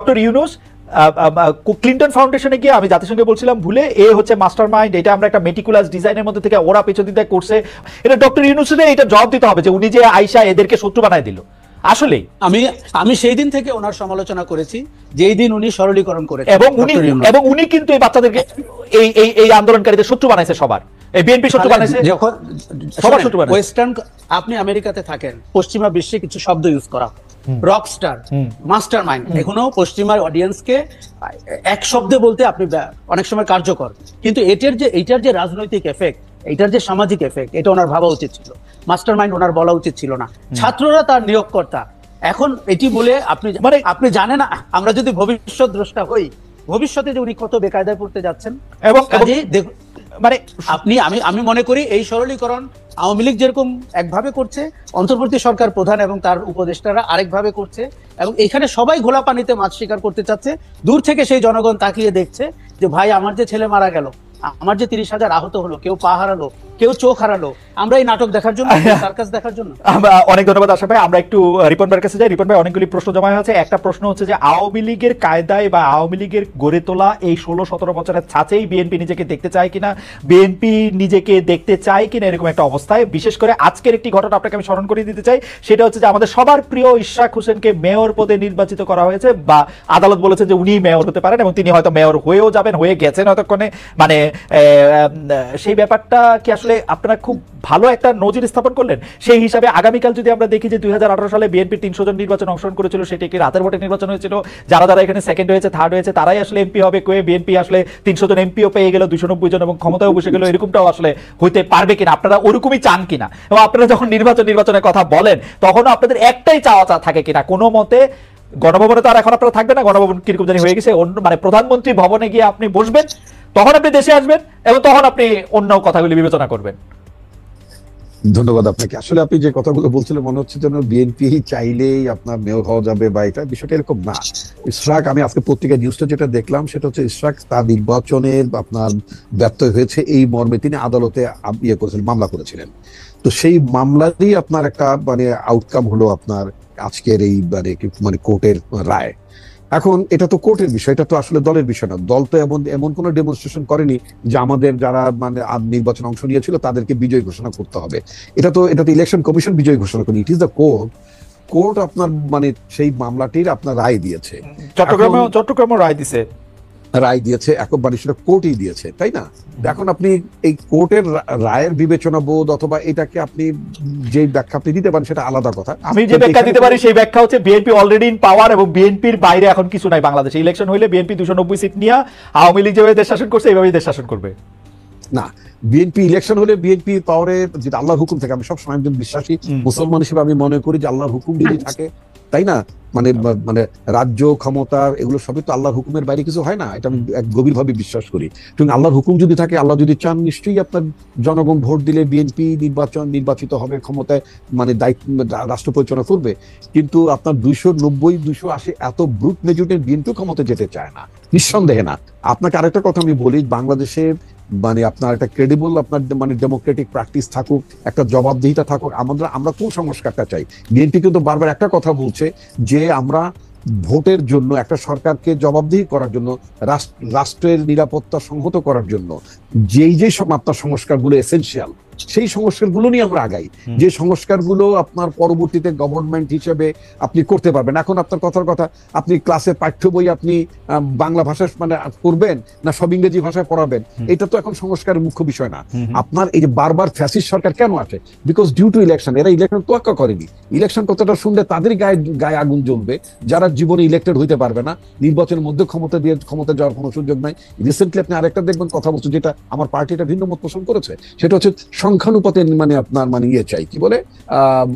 Doctor Yunus Clinton ফাউন্ডেশনে গিয়ে আমি জাতিসংঘে বলছিলাম ভুলে হচ্ছে মাস্টার মাইন্ড, এটা আমরা একটা মেটিকুলাস ডিজাইনের মধ্যে থেকে ওরা পেছন দিতে করছে, এটা ডক্টর ইউনূসের এটা জবাব দিতে হবে যে উনি যে আইসা এদেরকে শত্রু বানায় দিল। আসলে আমি সেই দিন থেকে ওনার সমালোচনা করেছি যেই দিন উনি সরলীকরণ করেছেন, এবং উনি কিন্তু এই বাচ্চাদেরকে এই আন্দোলনকারীদের শত্রু বানাইছে, সবার এই বিএনপি শত্রু বানাইছে, সবার শত্রু বানাইছে। ওয়েস্টার্ন, আপনি আমেরিকাতে থাকেন, পশ্চিমা বিশ্বে কিছু শব্দ ইউজ করা, রকস্টার, মাস্টার মাইন্ড, এখনো পশ্চিমা অডিয়েন্সকে এক শব্দে বলতে আপনি অনেক সময় কার্যকর, কিন্তু এইটার যে রাজনৈতিক এফেক্ট, এইটার যে সামাজিক এফেক্ট, এটা ওনার ভাবা উচিত ছিল। মাস্টার মাইন্ড ওনার বলা উচিত ছিল না। ছাত্ররা তার নিয়োগকর্তা। এখন এটি বলে আপনি জানেন না, আমরা যদি ভবিষ্যৎ দ্রষ্টা হই, ভবিষ্যতে যে উনি কত বেকায়দায় পড়তে যাচ্ছেন। এবং আমি মনে করি এই সরলীকরণ আওয়ামী লীগ যেরকম একভাবে করছে, অন্তর্বর্তী সরকার প্রধান এবং তার উপদেষ্টারা আরেকভাবে করছে, এবং এখানে সবাই ঘোলা পানিতে মাছ শিকার করতে চাচ্ছে। দূর থেকে সেই জনগণ তাকিয়ে দেখছে যে ভাই আমার যে ছেলে মারা গেল, আমার যে 30,000 আহত হলো, কেউ পা হারালো, কেউ চোখ হারালো, আমরা এই নাটক দেখার জন্য, সার্কাস দেখার জন্য। অনেক ধন্যবাদ আশা ভাই। আমরা একটু রিপন ভাইয়ের কাছে যাই। রিপন ভাই, অনেকগুলি প্রশ্ন জমা হয়েছে। একটা প্রশ্ন হচ্ছে যে আওয়ামী লীগের কায়দায় বা আওয়ামী লীগের গড়ে তোলা এই 16-17 বছরের ছাঁচেই বিএনপি নিজেকে দেখতে চায় কিনা, বিএনপি নিজেকে দেখতে চায় কিনা এরকম একটা অবস্থায়। বিশেষ করে আজকের একটি ঘটনা আপনাকে আমি স্মরণ করিয়ে দিতে চাই, সেটা হচ্ছে যে আমাদের সবার প্রিয় ইশরাক হোসেনকে মেয়র পদে নির্বাচিত করা হয়েছে, বা আদালত বলেছে যে উনি মেয়র হতে পারেন, এবং তিনি হয়তো মেয়র হয়েও যাবেন, হয়ে গেছেন এতক্ষণে। মানে সেই ব্যাপারটা কি আসলে আপনারা খুব ভালো একটা নজির স্থাপন করলেন? সেই হিসাবে আগামীকাল যদি আমরা দেখি যে 2018 সালে বিএনপি 300 জন নির্বাচন অংশগ্রহণ করেছিল, সেটি একটি রাতের ভোটে নির্বাচন হয়েছিল, যারা এখানে সেকেন্ড হয়েছে, থার্ড হয়েছে, তারাই আসলে এমপি হবে, বিএনপি আসলে 300 জন এমপিও পেয়ে গেল, 290 জন এবং ক্ষমতায় বসে গেল, এরকমটাও আসলে হইতে পারবে কিনা? আপনারা ওরকমই চান কিনা? এবং আপনারা যখন নির্বাচনের কথা বলেন, তখনও আপনাদের একটাই চাওয়া থাকে কিনা কোনো মতে গণভবনে? তো আর এখন আপনারা থাকবে না, গণভবন কিরকম জানি হয়ে গেছে, মানে প্রধানমন্ত্রী ভবনে গিয়ে আপনি বসবেন, তখন আপনি দেশে আসবেন এবং তখন আপনি অন্য কথাগুলি বিবেচনা করবেন। ধন্যবাদ আপনাকে। আসলে আপনি যে কথাগুলো বলছিলেন মনে হচ্ছে যেন বিএনপি চাইলেই আপনার মেয়র হওয়া যাবে, বা এটা বিষয়টা এরকম না। ইশরাক, আমি আজকে পত্রিকায় নিউজটা যেটা দেখলাম সেটা হচ্ছে ইশরাক তার নির্বাচনের আপনার ব্যর্থ হয়েছে এই মর্মে তিনি আদালতে করেছিলেন, মামলা করেছিলেন। তো সেই মামলারই আপনার একটা মানে আউটকাম হলো আপনার আজকের এই মানে কোর্টের রায়। এখন এটা তো কোর্টের বিষয়, এটা তো আসলে দলের বিষয় না। দল তো এমন কোনো ডেমনস্ট্রেশন করেনি যে আমাদের যারা মানে নির্বাচন অংশ নিয়েছিল তাদেরকে বিজয় ঘোষণা করতে হবে। এটা তো ইলেকশন কমিশন বিজয় ঘোষণা করেনি, ইট ইজ দ্য কোর্ট আপনার মানে সেই মামলাটির আপনার রায় দিয়েছে। চট্টগ্রামে রায় দিয়েছে এখন মানে সেটা কোর্টই দিয়েছে, তাই না? এখন আপনি এই কোর্টের রায়ের বিবেচনা বোধ অথবা এটাকে আপনি যে ব্যাখ্যা আপনি দিতে পারেন সেটা আলাদা কথা। আমি যে ব্যাখ্যা দিতে পারি সেই ব্যাখ্যা হচ্ছে বিএনপি অলরেডি ইন পাওয়ার, এবং বিএনপির বাইরে এখন কিছু নাই বাংলাদেশে। ইলেকশন হইলে বিএনপি 290 সিট নিয়ে আওয়ামী লীগ যেভাবে দেশ শাসন করছে এইভাবেই দেশ শাসন করবে না। বিএনপি ইলেকশন হলে বিএনপি পাওয়ারে যেটা আল্লাহর হুকুম থাকে, আমি সবসময় একজন বিশ্বাসী মুসলমান হিসেবে আমি মনে করি যে আল্লাহর হুকুম যদি থাকে, তাই না, মানে রাজ্য ক্ষমতা এগুলো সবই তো আল্লাহর হুকুমের বাইরে কিছু হয় না, এটা আমি গভীরভাবে বিশ্বাস করি। কিন্তু আল্লাহর হুকুম যদি থাকে, আল্লাহ যদি চান, নিশ্চয়ই আপনার জনগণ ভোট দিলে বিএনপি নির্বাচিত হবে, ক্ষমতায় মানে দায়িত্ব রাষ্ট্র পরিচালনা করবে। কিন্তু আপনার 290-280 এত ব্রুট মেজরিটির বিএনপি ক্ষমতায় যেতে চায় না, নিঃসন্দেহে না। আপনাকে আরেকটা কথা আমি বলি, বাংলাদেশে মানে আপনার একটা ক্রেডিবল আপনার মানে ডেমোক্রেটিক প্র্যাকটিস থাকুক, একটা জবাবদিহিতা থাকুক। আমরা কোন সংস্কারটা চাই? বিএনপি কিন্তু বারবার একটা কথা বলছে যে আমরা ভোটের জন্য একটা সরকারকে জবাবদিহি করার জন্য, রাষ্ট্রের নিরাপত্তা সংহত করার জন্য যেই সব আপনার সংস্কারগুলো এসেনশিয়াল, সেই সংস্কারগুলো নিয়ে আমরা আগাই, যে সংস্কারগুলো আপনার পরবর্তীতে গভর্নমেন্ট হিসেবে আপনি করতে পারবেন। এখন আপনার কথার কথা, আপনি ক্লাসে পাঠ্য বই আপনি বাংলা ভাষায় মানে করবেন না সব ইংরেজি ভাষায় পড়াবেন, এটা তো এখন সংস্কারের মুখ্য বিষয় না। আপনার এই যে বারবার ফ্যাসিস্ট সরকার কেন আসে? Because due to election. এরা ইলেকশন তোয়াক্কা করেনি। ইলেকশন কথাটা শুনলে তাদের গায়ে আগুন জ্বলবে যারা জীবনে ইলেক্টেড হইতে পারবে না, নির্বাচনের মধ্যে ক্ষমতা যাওয়ার কোনো সুযোগ নাই। রিসেন্টলি আপনি আরেকটা দেখবেন কথা বলছেন, যেটা আমার পার্টিটা ভিন্ন মত পোষণ করেছে, সেটা হচ্ছে সংখ্যানুপাতে মানে আপনার মানে চাই কি বলে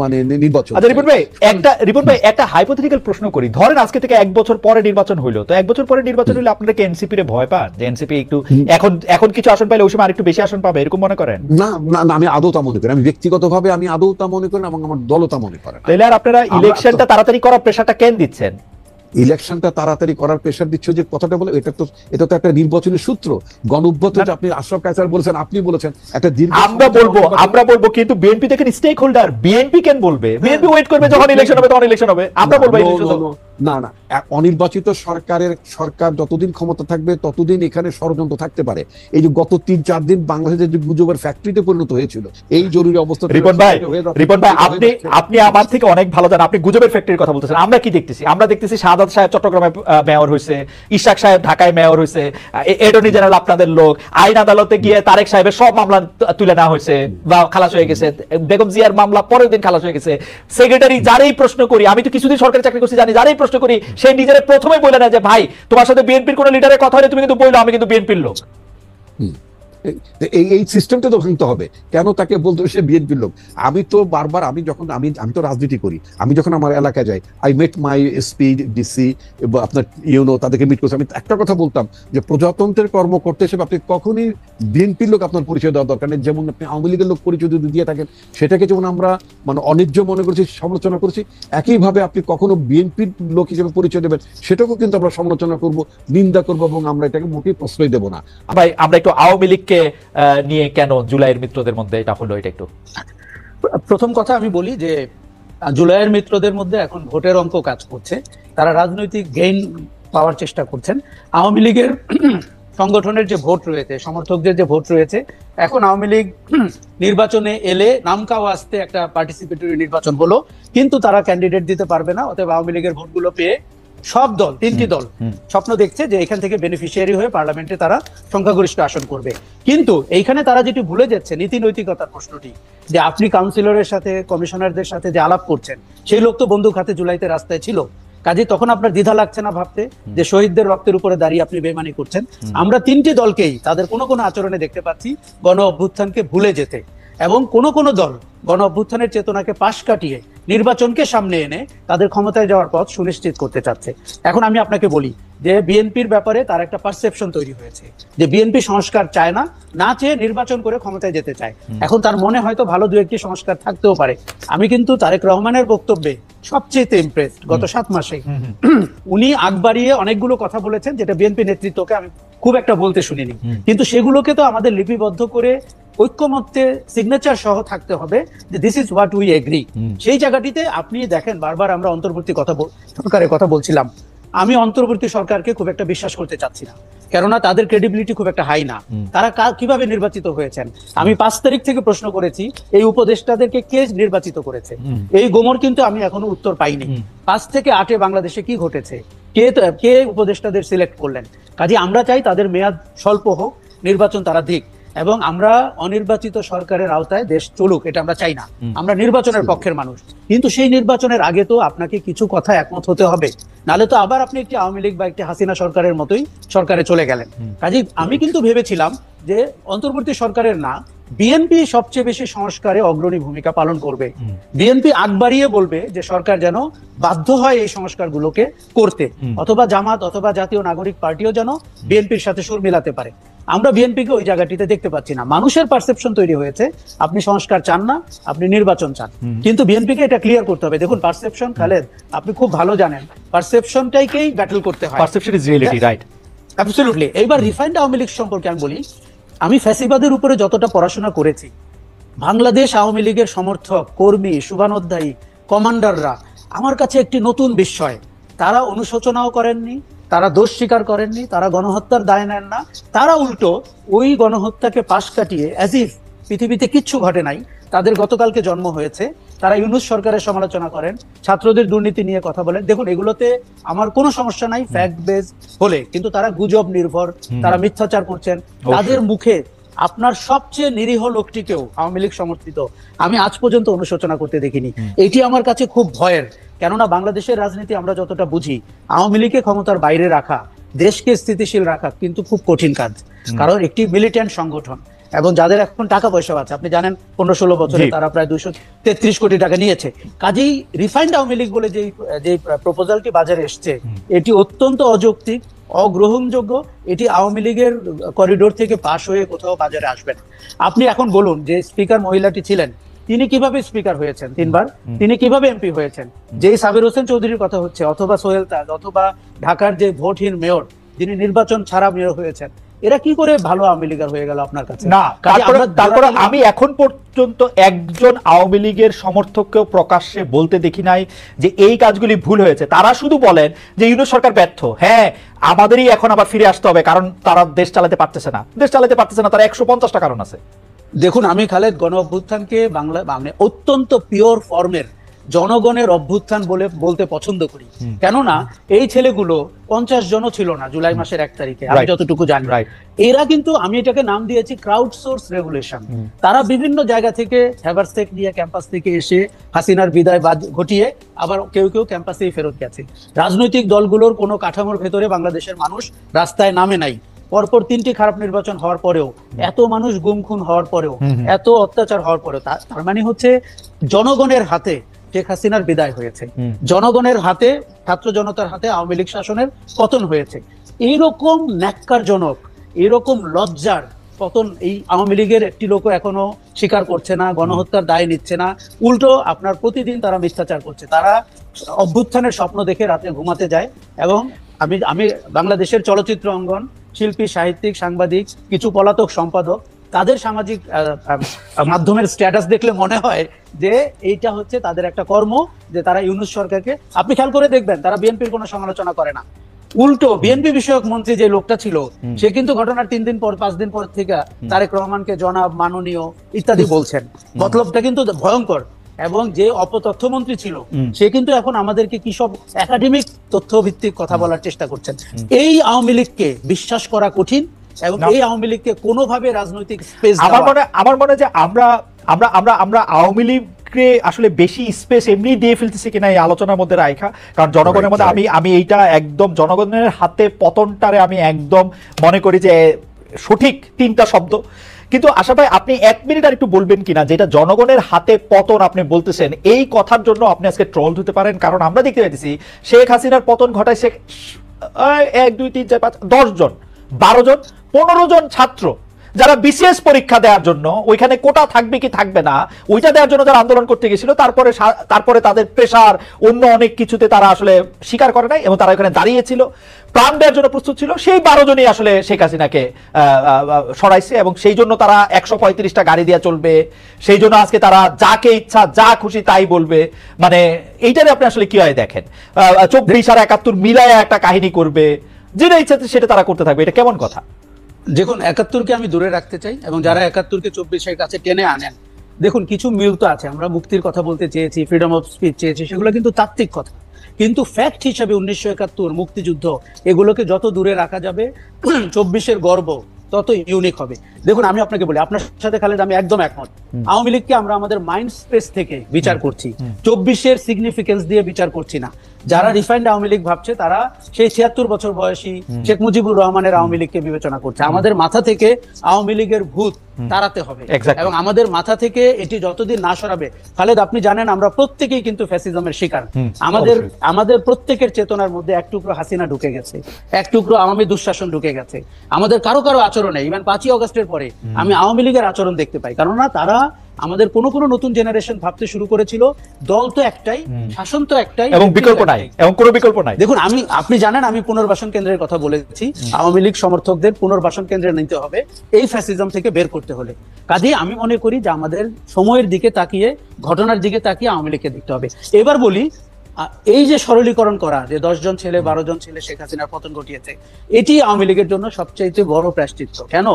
মানে নির্বাচন। আচ্ছা রিপন ভাই একটা হাইপোথেটিক্যাল প্রশ্ন করি। ধরেন আজকে থেকে 1 বছর পরে নির্বাচন হইলো, তো 1 বছর পরে নির্বাচন হইলে আপনারা কি এনসিপি রে ভয় পান যে এনসিপি একটু এখন কিছু আসন পাইলে ওই সময় আরেকটু বেশি আসন পাবে, এরকম মনে করেন? না, আমি আদৌ তা মনে করি, আমি ব্যক্তিগতভাবে আমি আদৌ তা মনে করি এবং আমার দলও তা মনে করে। তাহলে আর আপনারা ইলেকশনটা তাড়াতাড়ি করার প্রেশারটা কেন দিচ্ছেন? ইলেকশনটা তাড়াতাড়ি করার প্রেশার দিচ্ছে যে কথাটা বলে, এটা তো একটা নির্বাচনের সূত্র। গণঅভ্যুত্থান আপনি আশরাফ কায়সার বলেছেন, আপনি বলেছেন একটা দীর্ঘ, আমরা বলবো কিন্তু বিএনপি দেখেন স্টেক হোল্ডার, বিএনপি কেন বলবে? বিএনপি ওয়েট করবে যখন ইলেকশন হবে তখন ইলেকশন হবে, আমরা বলবো না না, অনির্বাচিত সরকার যতদিন ক্ষমতা থাকবে ততদিন এখানে ষড়যন্ত্র থাকতে পারে। এই যে গত 3-4 দিন বাংলাদেশের যে গুজবের ফ্যাক্টরিতে পরিণত হয়েছিল এই জরুরি অবস্থা। রিপন ভাই আপনি আমার থেকে অনেক ভালো জানেন, আপনি গুজবের ফ্যাক্টরির কথা বলতেছেন। আমরা কি দেখতেছি? আমরা দেখতেছি শাহাদাত সাহেব চট্টগ্রামে মেয়র হয়েছে, ইশাক সাহেব ঢাকায় মেয়র হয়েছে, অ্যাটর্নি জেনারেল আপনাদের লোক, আইন আদালতে গিয়ে তারেক সাহেবের সব মামলা তুলে নেওয়া হয়েছে বা খালাস হয়ে গেছে, বেগম জিয়ার মামলা পরের দিন খালাস হয়ে গেছে। সেক্রেটারি যারাই প্রশ্ন করি, আমি তো কিছুদিন সরকারি চাকরি করছি জানি, যারাই প্রশ্ন করি সে নিজের প্রথমে বলে না যে ভাই তোমার সাথে বিএনপির কোন লিডারের কথা হলে তুমি কিন্তু বললো আমি কিন্তু বিএনপির লোক। এই সিস্টেমটা তো ভাঙতে হবে। কেন তাকে বলতে সে বিএনপির লোক? আমি তো বারবার আমি তো রাজনীতি করি, আমি যখন আমার এলাকায় যাই I met my SP DC আপনার ইউনো তাদেরকে মিট করছি। আমি একটা কথা বলতাম যে প্রজাতন্ত্রের কর্মকর্তা হিসেবে আপনি কখনই বিএনপির লোক আপনার পরিচয় দেওয়া দরকার নেই। যেমন আপনি আওয়ামী লীগের লোক পরিচয় যদি দিয়ে থাকেন সেটাকে যেমন আমরা মানে অন্যায্য মনে করছি, সমালোচনা করছি, একইভাবে আপনি কখনো বিএনপির লোক হিসেবে পরিচয় দেবেন সেটাকেও কিন্তু আমরা সমালোচনা করব, নিন্দা করবো এবং আমরা এটাকে মোটেই প্রশ্রয় দেবো না। ভাই আমরা একটু আওয়ামী লীগকে নিয়ে কেন জুলাইয়ের মিত্রদের মধ্যে এটা হলো, এটা একটু প্রথম কথা আমি বলি যে জুলাইয়ের মিত্রদের মধ্যে এখন ভোটের অঙ্ক কাজ করছে, তারা রাজনৈতিক গেইন পাওয়ার চেষ্টা করছেন। আওয়ামী লীগের সংগঠনের যে ভোট রয়েছে, সমর্থকদের যে ভোট রয়েছে, এখন আওয়ামী লীগ নির্বাচনে এলে নামকাও আসতে একটা পার্টিসিপেটরি নির্বাচন হলো, কিন্তু তারা ক্যান্ডিডেট দিতে পারবে না। অতএব আওয়ামী লীগের ভোটগুলো পেয়ে সব দল, 3টি দল স্বপ্ন দেখছে যে এখান থেকে বেনিফিশিয়ারি হয়ে পার্লামেন্টে তারা সংখ্যাগরিষ্ঠ আসন করবে। কিন্তু এইখানে তারা যেটি ভুলে যাচ্ছে নীতি নৈতিকতার প্রশ্নটি, যে আপনি কাউন্সিলরের সাথে কমিশনারদের সাথে যে আলাপ করছেন সেই লোক তো বন্দুক হাতে জুলাইতে রাস্তায় ছিল, কাজে তখন আপনার দ্বিধা লাগছে না ভাবতে যে শহীদদের রক্তের উপরে দাঁড়িয়ে আপনি বেমানি করছেন? আমরা 3টি দলকেই তাদের কোনো কোনো আচরণে দেখতে পাচ্ছি গণ অভ্যুত্থানকে ভুলে যেতে, এবং কোন দল গণ অভ্যুত্থানের চেতনাকে পাশ কাটিয়ে নির্বাচনকে সামনে এনে তাদের ক্ষমতায় যাওয়ার পথ সুনিশ্চিত করতে চাচ্ছে। এখন আমি আপনাকে বলি যে বিএনপির ব্যাপারে তার একটা পারসেপশন তৈরি হয়েছে যে বিএনপি সংস্কার চায় না, না চেয়ে নির্বাচন করে ক্ষমতায় যেতে চায়। এখন তার মনে হয়তো ভালো 2-1টি সংস্কার থাকতেও পারে। আমি কিন্তু তারেক রহমানের বক্তব্যে সবচেয়ে ইমপ্রেসড গত 7 মাসে। উনি আগ বাড়িয়ে অনেকগুলো কথা বলেছেন যেটা বিএনপি নেতৃত্বকে আমি খুব একটা বলতে শুনিনি, কিন্তু সেগুলোকে তো আমাদের লিপিবদ্ধ করে ঐক্যমত্যে সিগনেচার সহ থাকতে হবে যে this is what we agri. সেই জায়গাটিতে আপনি দেখেন বারবার আমরা অন্তর্বর্তী সরকারের কথা বলছিলাম, আমি অন্তর্বর্তী সরকারকে খুব একটা বিশ্বাস করতে চাচ্ছি না, কেননা তাদের ক্রেডিবিলিটি খুব একটা হাই না। তারা কিভাবে নির্বাচিত হয়েছেন? আমি 5 তারিখ থেকে প্রশ্ন করেছি এই উপদেষ্টাদেরকে কে নির্বাচিত করেছে, এই গোমর কিন্তু আমি এখনো উত্তর পাইনি। 5 থেকে 8-এ বাংলাদেশে কি ঘটেছে, কে উপদেষ্টাদের সিলেক্ট করলেন? কাজে আমরা চাই তাদের মেয়াদ স্বল্প হোক, নির্বাচন তারা দিক, এবং আমরা অনির্বাচিত সরকারের আওতায় দেশ চলুক, এটা আমরা চাই না। আমরা নির্বাচনের পক্ষের মানুষ, কিন্তু সেই নির্বাচনের আগে তো আপনাকে কিছু কথা একমত হতে হবে, নালে তো আবার আপনি একটি আওয়ামী লীগ বা একটি হাসিনা সরকারের মতোই সরকারে চলে গেলেন। কাজে আমি কিন্তু ভেবেছিলাম যে অন্তর্বর্তী সরকারের না, বিএনপি সবচেয়ে বেশি সংস্কারে অগ্রণী ভূমিকা পালন করবে। বিএনপি আগ বাড়িয়ে বলবে যে সরকার যেন বাধ্য হয় এই সংস্কারগুলোকে করতে, অথবা জামাত অথবা জাতীয় নাগরিক পার্টিও যেন বিএনপির সাথে সুর মিলাতে পারে। আমরা বিএনপিকে ওই জায়গাটিতে দেখতে পাচ্ছি না। মানুষের পারসেপশন তৈরি হয়েছে আপনি সংস্কার চান না, আপনি নির্বাচন চান, কিন্তু বিএনপিকে এটা ক্লিয়ার করতে হবে। দেখুন পারসেপশন, খালেদ আপনি খুব ভালো জানেন, পারসেপশনটাকেই ব্যাটল করতে হয়। Perception is reality, right? Absolutely. এইবার রিফাইন্ড আওয়ামী লীগ সম্পর্কে আমি বলি, আমি ফ্যাসিবাদের উপরে যতটা পড়াশোনা করেছি, বাংলাদেশ আওয়ামী লীগের সমর্থক, কর্মী, শুভানোধ্যায়ী, কমান্ডাররা আমার কাছে একটি নতুন বিস্ময়। তারা অনুশোচনাও করেননি, তারা দোষ স্বীকার করেননি, তারা গণহত্যার দায় নেন না, তারা উল্টো ওই গণহত্যাকে পাশ কাটিয়ে অ্যাজ ইফ পৃথিবীতে কিচ্ছু ঘটে নাই, তাদের গতকালকে জন্ম হয়েছে, তারা ইউনূস সরকারের সমালোচনা করেন, ছাত্রদের দুর্নীতি নিয়ে কথা বলেন। দেখুন এগুলোতে আমার কোনো সমস্যা নাই ফ্যাক্ট বেস হলে, কিন্তু তারা গুজব নির্ভর, তারা মিথ্যাচার করছেন। তাদের মুখে আপনার সবচেয়ে নিরীহ লোকটিকেও আওয়ামী লীগ সমর্থিত আমি আজ পর্যন্ত অনুশোচনা করতে দেখিনি। এটি আমার কাছে খুব ভয়ের, কেননা বাংলাদেশের রাজনীতি আমরা যতটা বুঝি, আওয়ামী লীগকে ক্ষমতার বাইরে রাখা, দেশকে স্থিতিশীল রাখা কিন্তু খুব কঠিন কাজ, কারণ একটি মিলিটেন্ট সংগঠন এবং যাদের এখন টাকা পয়সা আছে, আপনি জানেন 15-16 বছরে তারা প্রায় 233 কোটি টাকা নিয়েছে। কাজেই রিফাইন্ড আওয়ামী লীগ বলে যে প্রপোজালটি বাজারে এসছে, এটি অত্যন্ত অযৌক্তিক, অগ্রহণযোগ্য। এটি আওয়ামী লীগের করিডোর থেকে পাশ হয়ে কোথাও বাজারে আসবে না। আপনি এখন বলুন যে স্পিকার মহিলাটি ছিলেন, তিনি কিভাবে স্পিকার হয়েছেন 3 বার, তিনি কিভাবে এমপি হয়েছেন? যেই সাবির হোসেন চৌধুরীর কথা হচ্ছে, অথবা সোহেল তাজ, অথবা ঢাকার যে ভোটহীন মেয়র যিনি নির্বাচন ছাড়া মেয়র হয়েছেন, এরা কি করে ভালো আওয়ামী লীগার হয়ে গেল আপনার কাছে? না, তারপরে আমি এখন পর্যন্ত একজন আওয়ামী লীগের সমর্থককেও প্রকাশ্যে বলতে দেখি নাই যে এই কাজগুলি ভুল হয়েছে। তারা শুধু বলেন যে ইউনূস সরকার ব্যর্থ, হ্যাঁ আমাদেরই এখন আবার ফিরে আসতে হবে কারণ তারা দেশ চালাতে পারতেছে না, তার 150টা কারণ আছে। দেখুন, আমি খালেদ গণ অভ্যুত্থানকে মানে অত্যন্ত পিওর ফর্মের জনগণের অভ্যুত্থান বলতে পছন্দ করি। কেননা এই ছেলেগুলো 50 জনও ছিল না জুলাই মাসের 1 তারিখে, আমি যতটুকু জানি। এরা কিন্তু, আমি এটাকে নাম দিয়েছি ক্রাউড সোর্স রেভলিউশন। তারা বিভিন্ন জায়গা থেকে হ্যাভারসেক নিয়ে ক্যাম্পাস থেকে এসে হাসিনার বিদায় ঘটিয়ে আবার কেউ কেউ ক্যাম্পাসেই ফেরত গেছে। রাজনৈতিক দলগুলোর কোনো কাঠামোর ভেতরে বাংলাদেশের মানুষ রাস্তায় নামে নাই। পরপর 3টি খারাপ নির্বাচন হওয়ার পরেও, এত মানুষ গুম খুন হওয়ার পরেও, এত অত্যাচার হওয়ার পরেও, তার মানে হচ্ছে জনগণের হাতে শেখ হাসিনার বিদায় হয়েছে, জনগণের হাতে, ছাত্র জনতার হাতে আওয়ামী লীগ শাসনের পতন হয়েছে। এইরকম ন্যাক্কারজনক, এরকম লজ্জার পতন এই আওয়ামী লীগের একটি লোকও এখনো স্বীকার করছে না, গণহত্যার দায় নিচ্ছে না। উল্টো আপনার প্রতিদিন তারা মিথ্যাচার করছে। তারা অভ্যুত্থানের স্বপ্ন দেখে রাতে ঘুমাতে যায়। এবং আমি বাংলাদেশের চলচ্চিত্র অঙ্গন, শিল্পী, সাহিত্যিক, সাংবাদিক, কিছু পলাতক সম্পাদক, তাদের সামাজিক মাধ্যমের স্ট্যাটাস দেখলে মনে হয় যে এইটা হচ্ছে তাদের একটা কর্ম, যে তারা ইউনূস সরকারকে, আপনি খেয়াল করে দেখবেন, তারা বিএনপির কোনো সমালোচনা করে না। উল্টো বিএনপি বিষয়ক মন্ত্রী যে লোকটা ছিল, সে কিন্তু ঘটনার 3 দিন পর 5 দিন পর থেকে তারেক রহমানকে জনাব, মাননীয় ইত্যাদি বলছেন। মতলবটা কিন্তু ভয়ঙ্কর। এবং যে অপতথ্যমন্ত্রী ছিল, সে কিন্তু এখন আমাদেরকে কি সব একাডেমিক তথ্য ভিত্তিক কথা বলার চেষ্টা করছেন। এই আওয়ামী লীগকে বিশ্বাস করা কঠিন, এবং এই আওয়ামী লীগকে কোনোভাবে রাজনৈতিক স্পেস, আমার মনে যে আমরা আওয়ামী লীগকে আসলে বেশি স্পেস এমনি দিয়ে ফেলতেছি কিনা এই আলোচনার মধ্যে রাখা। কারণ জনগণের মধ্যে আমি এইটা একদম জনগণের হাতে পতনটারে আমি একদম মনে করি যে সঠিক 3টা শব্দ। কিন্তু আশা ভাই, আপনি 1 মিনিট আর একটু বলবেন কিনা, যেটা জনগণের হাতে পতন আপনি বলতেছেন, এই কথার জন্য আপনি আজকে ট্রোল হতে পারেন। কারণ আমরা দেখতে পাইতেছি শেখ হাসিনার পতন ঘটায় 1 2 3 4 5 10 জন, 12 জন, 15 জন ছাত্র যারা বিসিএস পরীক্ষা দেওয়ার জন্য, ওইখানে কোটা থাকবে কি থাকবে না ওইটা দেওয়ার জন্য যারা আন্দোলন করতে গেছিল, তারপরে তাদের প্রেশার, অন্য অনেক কিছুতে তারা আসলে স্বীকার করে নাই এবং তারা ওখানে দাঁড়িয়েছিল, প্রাণ দেওয়ার জন্য প্রস্তুত ছিল। সেই 12 জনই আসলে শেখ হাসিনাকে সরাইছে, এবং সেই জন্য তারা 135টা গাড়ি দিয়ে চলবে, সেই জন্য আজকে তারা যাকে ইচ্ছা যা খুশি তাই বলবে। মানে এইটারে আপনি আসলে কি হয় দেখেন, 24 আর 71 মিলায় একটা কাহিনী করবে, যেটা ইচ্ছা সেটা তারা করতে থাকবে। এটা কেমন কথা? দেখুন, 71কে আমি দূরে রাখতে চাই, এবং যারা 71কে 24-এর কাছে টেনে আনেন, দেখুন কিছু মিল তো আছে। আমরা মুক্তির কথা বলতে চেয়েছি, ফ্রিডম অফ স্পিচ চেয়েছি, সেগুলো কিন্তু তাত্ত্বিক কথা। কিন্তু ফ্যাক্ট হিসাবে 1971 মুক্তিযুদ্ধ, এগুলোকে যত দূরে রাখা যাবে 24-এর গর্ব তত ইউনিক হবে। দেখুন, আমি আপনাকে বলি, আপনার সাথে খালেদ আমি একদম একমত। আওয়ামী লীগকে আমরা আমাদের মাইন্ড স্পেস থেকে বিচার করছি, 24-এর সিগনিফিকেন্স দিয়ে বিচার করছি না। যারা রিফাইন্ড আওয়ামী লীগ ভাবছে, তারা সেই 76 বছর বয়সী শেখ মুজিবুর রহমানের আওয়ামী লীগকে বিবেচনা করছে। আমাদের মাথা থেকে আওয়ামী লীগের ভূত তাড়াতে হবে, এবং আমাদের মাথা থেকে এটি যতদিন না সরাবে, খালেদ আপনি জানেন আমরা প্রত্যেকেই কিন্তু ফ্যাসিজমের শিকার। আমাদের প্রত্যেকের চেতনার মধ্যে এক টুকরো হাসিনা ঢুকে গেছে, এক টুকরো আওয়ামী দুঃশাসন ঢুকে গেছে। আমাদের কারো আচরণে, ইভেন 5ই অগস্টের পরে আমি আওয়ামী লীগের আচরণ দেখতে পাই। কেননা তারা আমাদের কোনো নতুন জেনারেশন ভাবতে শুরু করেছিল, দল তো একটাই, শাসন তো একটাই, এবং বিকল্প নাই, এবং কোনো বিকল্প নাই। দেখুন, আপনি জানেন আমি পুনর্বাসন কেন্দ্রের কথা বলেছি। আওয়ামী লীগ সমর্থকদের পুনর্বাসন কেন্দ্রে নিতে হবে এই ফ্যাসিজম থেকে বের করতে হলে। কাজেই আমি মনে করি যে আমাদের সময়ের দিকে তাকিয়ে, ঘটনার দিকে তাকিয়ে আওয়ামী লীগকে দেখতে হবে। এবার বলি, এই যে সরলীকরণ করা, যে 10 জন ছেলে 12 জন ছেলে শেখ হাসিনার পতন ঘটিয়েছে, এটি আওয়ামী লীগের জন্য সবচেয়ে বড় প্রায়শ্চিত্ত। কেন?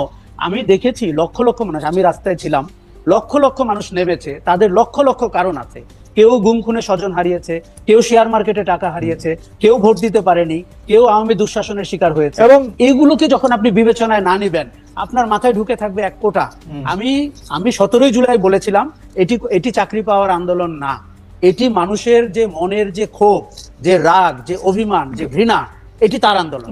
আমি দেখেছি লক্ষ লক্ষ মানুষ, আমি রাস্তায় ছিলাম, লক্ষ লক্ষ মানুষ নেমেছে, তাদের লক্ষ লক্ষ কারণ আছে। কেউ গুম খুনে স্বজন হারিয়েছে, কেউ শেয়ার মার্কেটে টাকা হারিয়েছে, কেউ ভোট দিতে পারেনি, কেউ আওয়ামী দুঃশাসনের শিকার হয়েছে। এবং এগুলোকে যখন আপনি বিবেচনায় না নেবেন, আপনার মাথায় ঢুকে থাকবে এক কোটা। আমি 17ই জুলাই বলেছিলাম, এটি চাকরি পাওয়ার আন্দোলন না, এটি মানুষের যে মনের যে ক্ষোভ, যে রাগ, যে অভিমান, যে ঘৃণা, এটি তার আন্দোলন।